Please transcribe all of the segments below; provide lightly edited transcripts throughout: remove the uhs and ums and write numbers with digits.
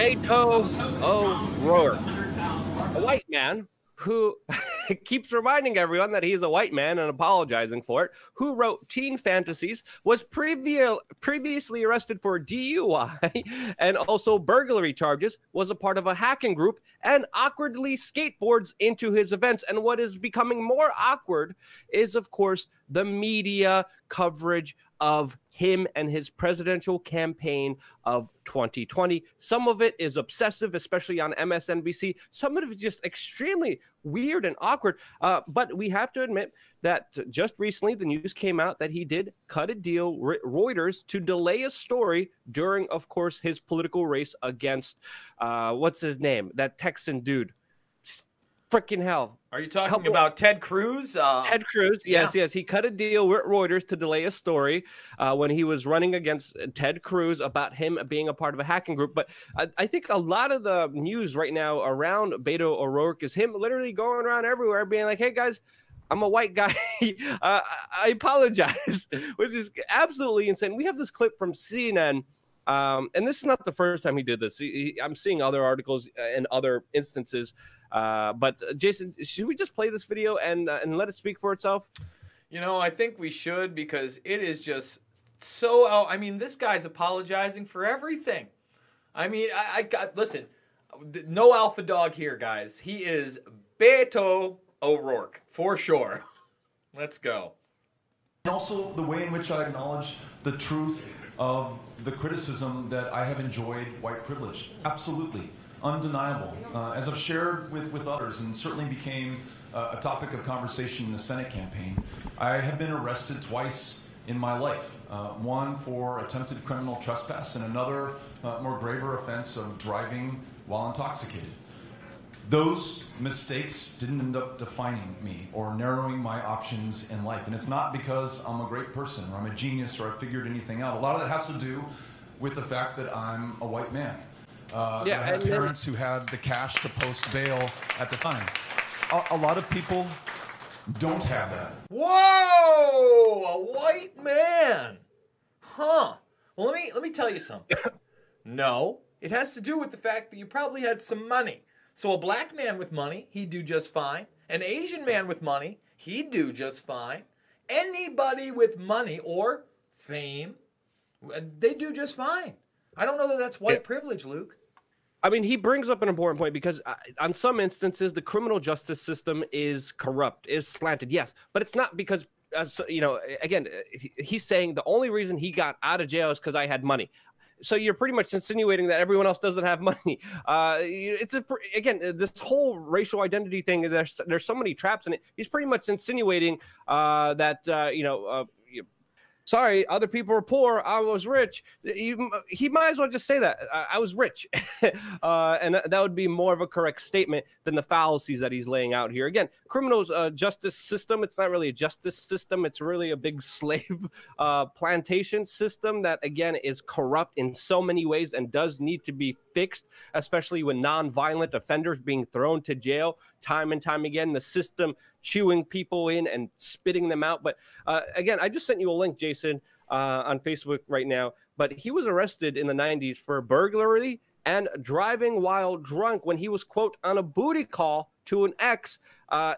Beto O'Rourke, a white man who keeps reminding everyone that he's a white man and apologizing for it, who wrote Teen Fantasies, was previously arrested for DUI and also burglary charges, was a part of a hacking group, and awkwardly skateboards into his events. And what is becoming more awkward is, of course, the media coverage of him and his presidential campaign of 2020. Some of it is obsessive, especially on MSNBC. Some of it is just extremely weird and awkward. But we have to admit that just recently the news came out that he did cut a deal with Reuters to delay a story during, of course, his political race against, what's his name? That Texan dude. Freaking hell. Are you talking about Ted Cruz? Ted Cruz, yes. He cut a deal with Reuters to delay a story when he was running against Ted Cruz about him being a part of a hacking group. But I think a lot of the news right now around Beto O'Rourke is him literally going around everywhere being like, hey, guys, I'm a white guy. I apologize, which is absolutely insane. We have this clip from CNN. And this is not the first time he did this. I'm seeing other articles and other instances. But Jason, should we just play this video and let it speak for itself? You know, I think we should, because it is just so. I mean, this guy's apologizing for everything. I mean, listen, no alpha dog here, guys. He is Beto O'Rourke for sure. Let's go. And also the way in which I acknowledge the truth of the criticism that I have enjoyed white privilege. Absolutely. Undeniable. As I've shared with others, and certainly became a topic of conversation in the Senate campaign, I have been arrested twice in my life. One for attempted criminal trespass and another more graver offense of driving while intoxicated. Those mistakes didn't end up defining me or narrowing my options in life. And it's not because I'm a great person or I'm a genius or I figured anything out. A lot of it has to do with the fact that I'm a white man. I had parents who had the cash to post bail at the time. A lot of people don't have that. Whoa! A white man! Huh. Well, let me tell you something. No, it has to do with the fact that you probably had some money. So a black man with money, he'd do just fine. An Asian man with money, he'd do just fine. Anybody with money or fame, they do just fine. I don't know that that's white privilege, Luke. I mean, he brings up an important point because on some instances, the criminal justice system is corrupt, is slanted, yes. But it's not because, again, he's saying the only reason he got out of jail is because I had money. So you're pretty much insinuating that everyone else doesn't have money. Again, this whole racial identity thing, there's so many traps in it. He's pretty much insinuating that, sorry, other people were poor, I was rich. He might as well just say that. I was rich. And that would be more of a correct statement than the fallacies that he's laying out here. Again, criminals justice system, it's not really a justice system. It's really a big slave plantation system that, again, is corrupt in so many ways and does need to be fixed, especially when nonviolent offenders being thrown to jail time and time again, the system chewing people in and spitting them out. But again, I just sent you a link, Jason, on Facebook right now. But he was arrested in the 90s for burglary and driving while drunk when he was, quote, on a booty call to an ex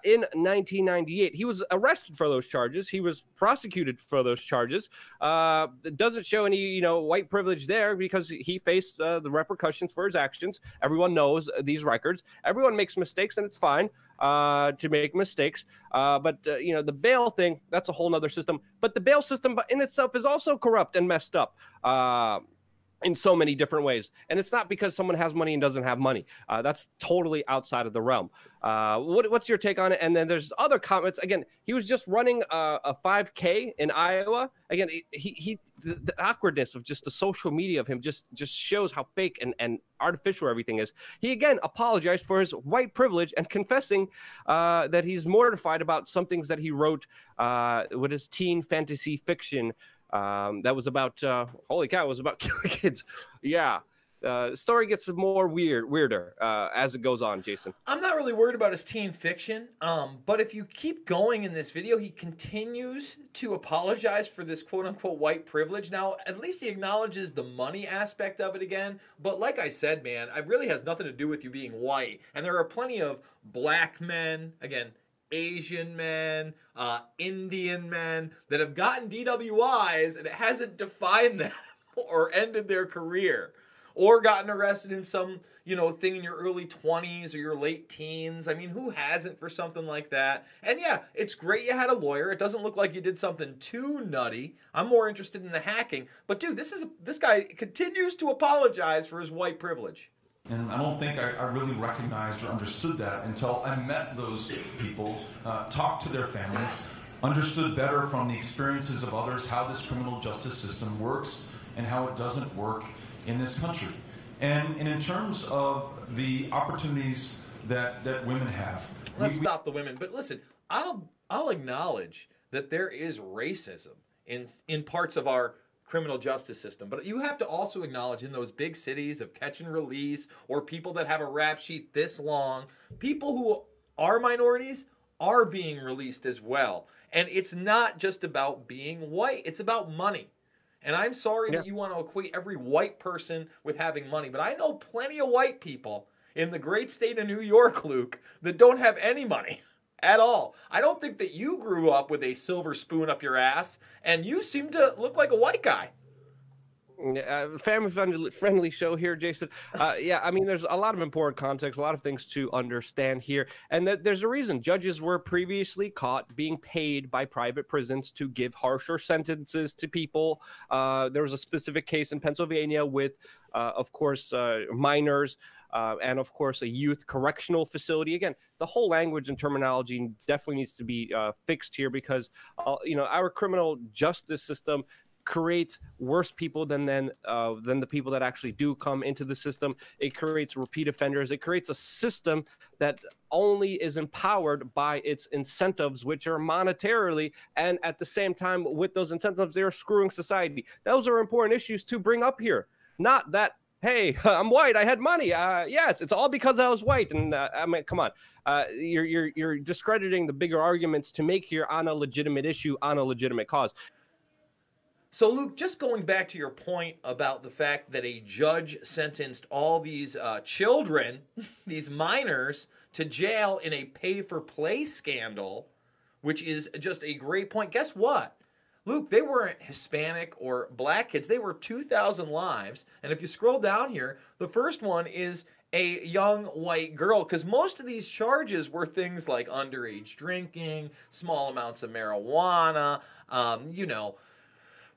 in 1998. He was arrested for those charges. He was prosecuted for those charges. It doesn't show any, white privilege there because he faced the repercussions for his actions. Everyone knows these records. Everyone makes mistakes, and it's fine to make mistakes. But the bail thing, that's a whole nother system. But the bail system in itself is also corrupt and messed up. In so many different ways. And it's not because someone has money and doesn't have money. That's totally outside of the realm. What's your take on it? And then there's other comments. Again, he was just running a 5K in Iowa. Again, the awkwardness of just the social media of him just shows how fake and artificial everything is. He, again, apologized for his white privilege and confessing that he's mortified about some things that he wrote with his teen fantasy fiction that was about, holy cow, it was about killing kids. Yeah. Story gets more weirder as it goes on, Jason. I'm not really worried about his teen fiction, but if you keep going in this video, he continues to apologize for this quote-unquote white privilege. Now, at least he acknowledges the money aspect of it again, but like I said, man, it really has nothing to do with you being white. And there are plenty of black men, again, Asian men, Indian men, that have gotten DWIs and it hasn't defined them or ended their career. Or gotten arrested in some, thing in your early 20s or your late teens. I mean, who hasn't for something like that? And yeah, it's great you had a lawyer. It doesn't look like you did something too nutty. I'm more interested in the hacking. But dude, this guy continues to apologize for his white privilege. And I don't think I really recognized or understood that until I met those people, talked to their families, understood better from the experiences of others how this criminal justice system works and how it doesn't work in this country. And in terms of the opportunities that women have. Let's stop the women. But listen, I'll acknowledge that there is racism in parts of our criminal justice system. But you have to also acknowledge in those big cities of catch and release or people that have a rap sheet this long, people who are minorities are being released as well. And it's not just about being white. It's about money. And I'm sorry that you want to equate every white person with having money, but I know plenty of white people in the great state of New York, Luke, that don't have any money at all. I don't think that you grew up with a silver spoon up your ass, and you seem to look like a white guy. Family show here, Jason. Yeah, I mean, there's a lot of important context, a lot of things to understand here. And there's a reason judges were previously caught being paid by private prisons to give harsher sentences to people. There was a specific case in Pennsylvania with, of course, minors. And of course, a youth correctional facility. Again, the whole language and terminology definitely needs to be fixed here because, our criminal justice system creates worse people than the people that actually do come into the system. It creates repeat offenders. It creates a system that only is empowered by its incentives, which are monetarily, and at the same time, with those incentives, they're screwing society. Those are important issues to bring up here. Not that, hey, I'm white, I had money. Yes, it's all because I was white. And I mean, come on. You're discrediting the bigger arguments to make here on a legitimate issue, on a legitimate cause. So, Luke, just going back to your point about the fact that a judge sentenced all these children, these minors, to jail in a pay-for-play scandal, which is just a great point. Guess what? Luke, they weren't Hispanic or black kids. They were 2,000 lives. And if you scroll down here, the first one is a young white girl, because most of these charges were things like underage drinking, small amounts of marijuana,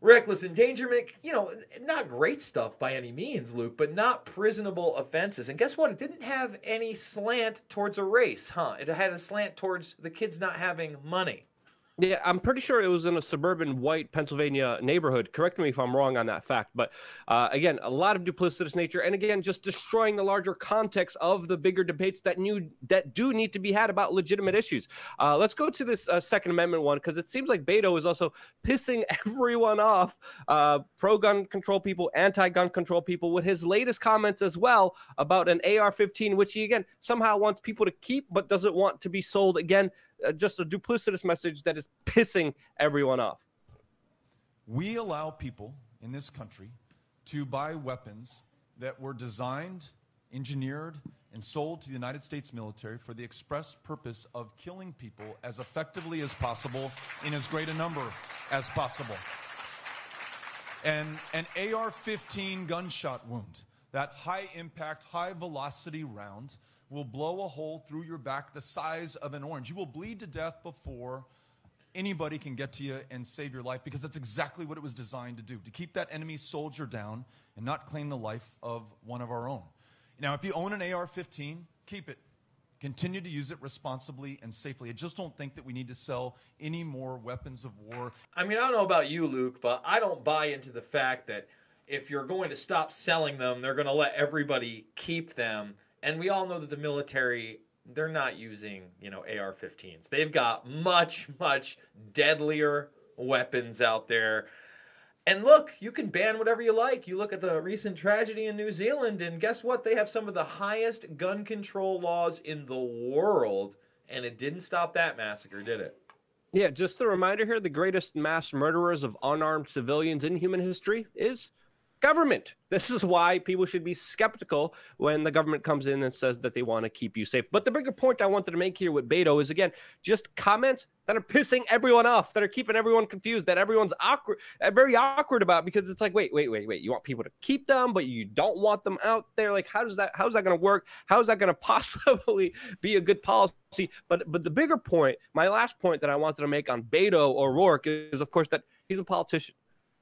reckless endangerment, not great stuff by any means, Luke, but not prisonable offenses. And guess what? It didn't have any slant towards a race, huh? It had a slant towards the kids not having money. Yeah, I'm pretty sure it was in a suburban white Pennsylvania neighborhood. Correct me if I'm wrong on that fact. But again, a lot of duplicitous nature. And again, just destroying the larger context of the bigger debates that do need to be had about legitimate issues. Let's go to this Second Amendment one, because it seems like Beto is also pissing everyone off, pro-gun control people, anti-gun control people, with his latest comments as well about an AR-15, which he, again, somehow wants people to keep but doesn't want to be sold. Again, just a duplicitous message that is pissing everyone off. We allow people in this country to buy weapons that were designed, engineered, and sold to the United States military for the express purpose of killing people as effectively as possible in as great a number as possible. And an AR-15 gunshot wound, that high-impact, high-velocity round, will blow a hole through your back the size of an orange. You will bleed to death before anybody can get to you and save your life, because that's exactly what it was designed to do, to keep that enemy soldier down and not claim the life of one of our own. Now, if you own an AR-15, keep it. Continue to use it responsibly and safely. I just don't think that we need to sell any more weapons of war. I mean, I don't know about you, Luke, but I don't buy into the fact that if you're going to stop selling them, they're going to let everybody keep them. And we all know that the military, they're not using, AR-15s. They've got much, much deadlier weapons out there. And look, you can ban whatever you like. You look at the recent tragedy in New Zealand, and guess what? They have some of the highest gun control laws in the world, and it didn't stop that massacre, did it? Yeah, just a reminder here, the greatest mass murderers of unarmed civilians in human history is government. This is why people should be skeptical when the government comes in and says that they want to keep you safe. But the bigger point I wanted to make here with Beto is, again, just comments that are pissing everyone off, that are keeping everyone confused, that everyone's awkward, very awkward about, because it's like, wait. You want people to keep them, but you don't want them out there. Like, how's that going to work? How is that going to possibly be a good policy? But the bigger point, my last point that I wanted to make on Beto O'Rourke is, of course, that he's a politician.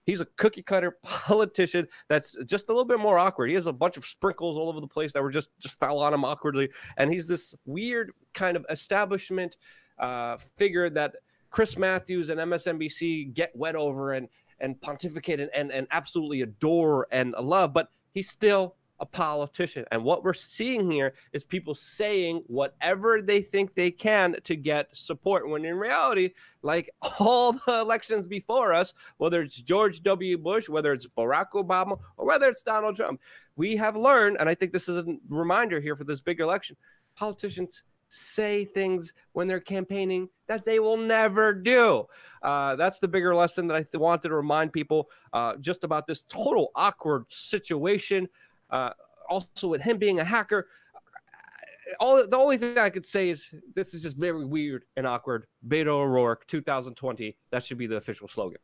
He's a cookie cutter politician that's just a little bit more awkward. He has a bunch of sprinkles all over the place that were just fell on him awkwardly. And he's this weird kind of establishment figure that Chris Matthews and MSNBC get wet over and pontificate and absolutely adore and love. But he's still a politician. And what we're seeing here is people saying whatever they think they can to get support, when in reality, like all the elections before us, whether it's George W. Bush, whether it's Barack Obama, or whether it's Donald Trump, we have learned, and I think this is a reminder here for this big election, politicians say things when they're campaigning that they will never do. That's the bigger lesson that I wanted to remind people just about this total awkward situation. Also, with him being a hacker, the only thing I could say is this is just very weird and awkward. Beto O'Rourke 2020. That should be the official slogan.